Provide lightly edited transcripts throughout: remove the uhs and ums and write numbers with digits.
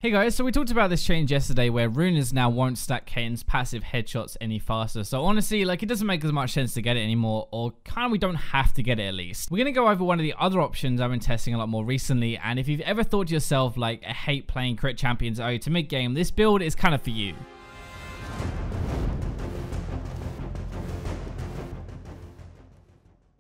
Hey guys, so we talked about this change yesterday where Runaans now won't stack Caitlyn's passive headshots any faster. So honestly, like, it doesn't make as much sense to get it anymore, or kind of we don't have to get it at least. We're going to go over one of the other options I've been testing a lot more recently, and if you've ever thought to yourself, like, I hate playing crit champions to mid-game, this build is kind of for you.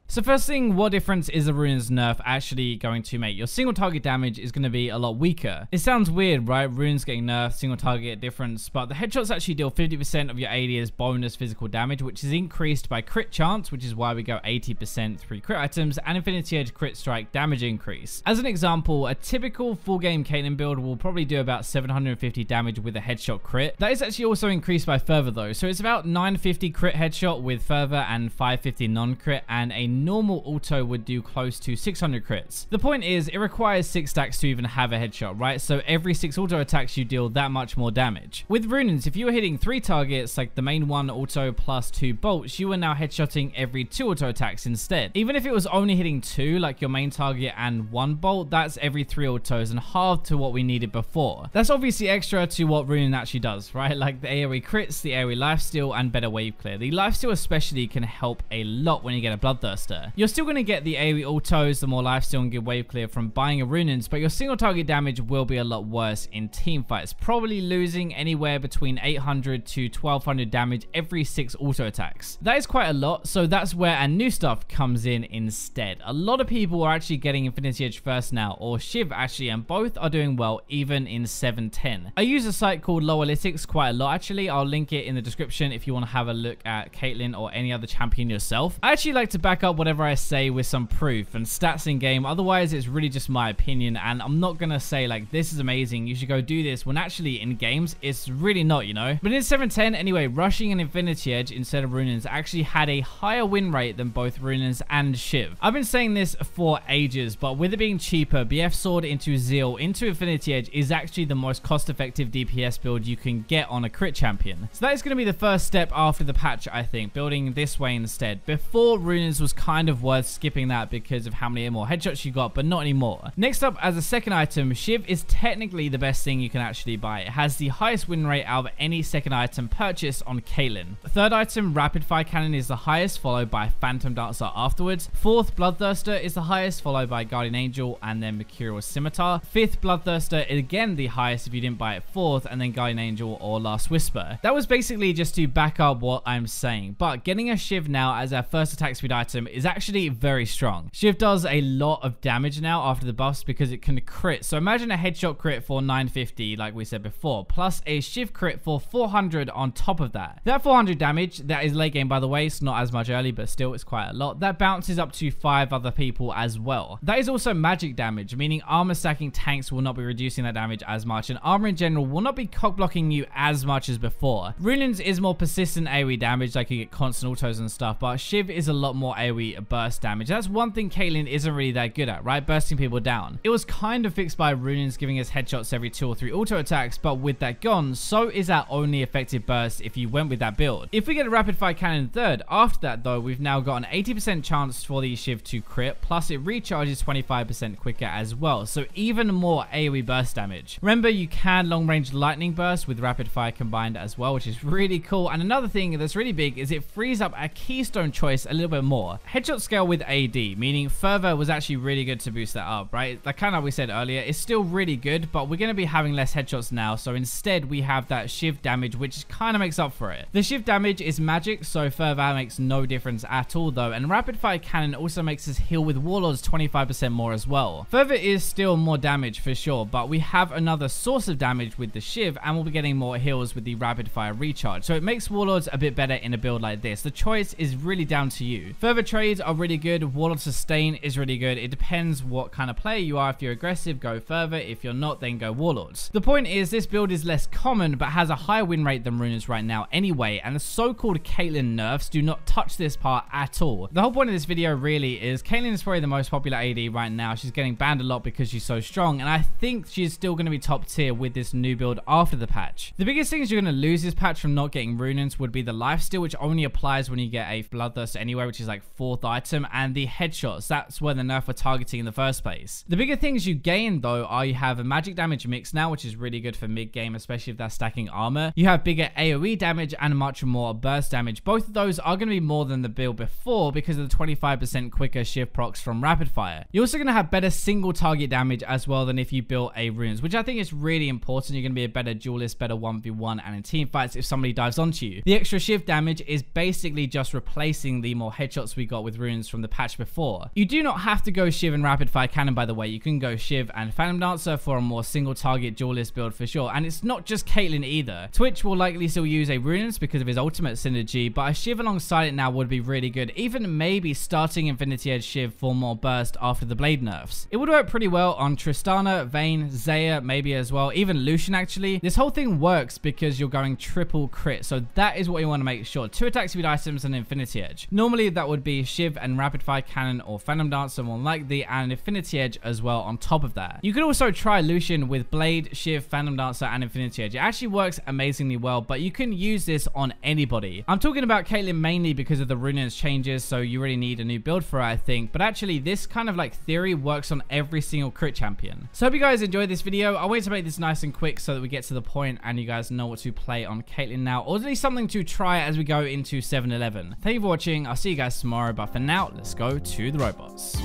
So first thing, what difference is the Runaan's nerf actually going to make? Your single target damage is going to be a lot weaker. It sounds weird, right? Runaan's getting nerfed, single target difference, but the headshots actually deal 50% of your AD as bonus physical damage, which is increased by crit chance, which is why we go 80% through crit items, and Infinity Edge crit strike damage increase. As an example, a typical full game Caitlyn build will probably do about 750 damage with a headshot crit. That is actually also increased by fervor though, so it's about 950 crit headshot with fervor and 550 non-crit, and a normal auto would do close to 600 crits. The point is, it requires 6 stacks to even have a headshot, right? So every 6 auto attacks you deal that much more damage. With Runaan's, if you were hitting 3 targets, like the main 1 auto plus 2 bolts, you are now headshotting every 2 auto attacks instead. Even if it was only hitting 2, like your main target and 1 bolt, that's every 3 autos and half to what we needed before. That's obviously extra to what Runaan actually does, right? Like the AoE crits, the AoE lifesteal, and better wave clear. The lifesteal especially can help a lot when you get a Bloodthirster. You're still going to get the AoE autos, the more lifesteal and good wave clear from buying a Runaan's, but your single target damage will be a lot worse in team fights, probably losing anywhere between 800 to 1200 damage every 6 auto attacks. That is quite a lot, so that's where our new stuff comes in instead. A lot of people are actually getting Infinity Edge first now, or Shiv actually, and both are doing well even in 710. I use a site called Lowalytics quite a lot actually. I'll link it in the description if you want to have a look at Caitlyn or any other champion yourself. I actually like to back up whatever I say with some proof and stats in game, otherwise it's really just my opinion, and I'm not gonna say like this is amazing, you should go do this, when actually in games it's really not, you know. But in 710 anyway, rushing an Infinity Edge instead of Runaan's actually had a higher win rate than both Runaan's and Shiv. I've been saying this for ages, but with it being cheaper, BF Sword into Zeal into Infinity Edge is actually the most cost-effective DPS build you can get on a crit champion. So that is going to be the first step after the patch, I think, building this way instead. Before, Runaan's was kind of worth skipping that because of how many more headshots you got, but not anymore. Next up, as a second item, Shiv is technically the best thing you can actually buy. It has the highest win rate out of any second item purchased on Caitlyn. Third item, Rapid Fire Cannon, is the highest, followed by Phantom Dancer afterwards. Fourth, Bloodthirster is the highest, followed by Guardian Angel and then Mercurial Scimitar. Fifth, Bloodthirster is again the highest if you didn't buy it fourth, and then Guardian Angel or Last Whisper. That was basically just to back up what I'm saying, but getting a Shiv now as our first attack speed item is actually very strong. Shiv does a lot of damage now after the buffs because it can crit. So imagine a headshot crit for 950 like we said before, plus a Shiv crit for 400 on top of that. That 400 damage, that is late game by the way, it's not as much early, but still it's quite a lot. That bounces up to 5 other people as well. That is also magic damage, meaning armor stacking tanks will not be reducing that damage as much, and armor in general will not be cock blocking you as much as before. Runaan's is more persistent AoE damage, like you get constant autos and stuff, but Shiv is a lot more AoE burst damage. That's one thing Caitlyn isn't really that good at, right? Bursting people down. It was kind of fixed by Runaan's giving us headshots every 2 or 3 auto attacks, but with that gone, so is our only effective burst if you went with that build. If we get a Rapid Fire Cannon third, after that though, we've now got an 80% chance for the Shiv to crit, plus it recharges 25% quicker as well, so even more AoE burst damage. Remember, you can long range lightning burst with Rapid Fire combined as well, which is really cool. And another thing that's really big is it frees up our keystone choice a little bit more. Headshot scale with AD, meaning fervor was actually really good to boost that up, right? Like kind of we said earlier, it's still really good, but we're going to be having less headshots now, so instead we have that Shiv damage, which kind of makes up for it. The Shiv damage is magic, so fervor makes no difference at all though, and Rapid Fire Cannon also makes us heal with Warlords 25% more as well. Fervor is still more damage for sure, but we have another source of damage with the Shiv, and we'll be getting more heals with the Rapid Fire recharge, so it makes Warlords a bit better in a build like this. The choice is really down to you. Fervor trades are really good, Warlord sustain is really good. It depends what kind of player you are. If you're aggressive, go Fervor. If you're not, then go Warlords. The point is, this build is less common, but has a higher win rate than Runaan's right now anyway, and the so-called Caitlyn nerfs do not touch this part at all. The whole point of this video really is Caitlyn is probably the most popular AD right now. She's getting banned a lot because she's so strong, and I think she's still going to be top tier with this new build after the patch. The biggest things you're going to lose this patch from not getting Runaan's would be the lifesteal, which only applies when you get a Bloodthirst anyway, which is like 4 4th item, and the headshots. That's where the nerf were targeting in the first place. The bigger things you gain though are you have a magic damage mix now, which is really good for mid game, especially if they're stacking armor. You have bigger AoE damage and much more burst damage. Both of those are going to be more than the build before because of the 25% quicker Shiv procs from rapid fire. You're also going to have better single target damage as well than if you built a runes, which I think is really important. You're going to be a better duelist, better 1v1 and in team fights if somebody dives onto you. The extra Shiv damage is basically just replacing the more headshots we got with runes from the patch before. You do not have to go Shiv and rapid fire cannon, by the way. You can go Shiv and Phantom Dancer for a more single target duelist build for sure. And it's not just Caitlyn either. Twitch will likely still use a runes because of his ultimate synergy, but a Shiv alongside it now would be really good. Even maybe starting Infinity Edge Shiv for more burst after the blade nerfs. It would work pretty well on Tristana, Vayne, Zaya maybe as well, even Lucian actually. This whole thing works because you're going triple crit, so that is what you want to make sure. 2 attack speed items and Infinity Edge. Normally that would be Shiv and rapid fire cannon or Phantom Dancer more likely, and Infinity Edge as well on top of that. You could also try Lucian with Blade, Shiv, Phantom Dancer and Infinity Edge. It actually works amazingly well, but you can use this on anybody. I'm talking about Caitlyn mainly because of the Runaan's changes, so you really need a new build for her, I think, but actually this kind of like theory works on every single crit champion. So I hope you guys enjoyed this video. I wanted to make this nice and quick so that we get to the point and you guys know what to play on Caitlyn now, or at least something to try as we go into 7-11. Thank you for watching. I'll see you guys tomorrow, but for now, let's go to the robots.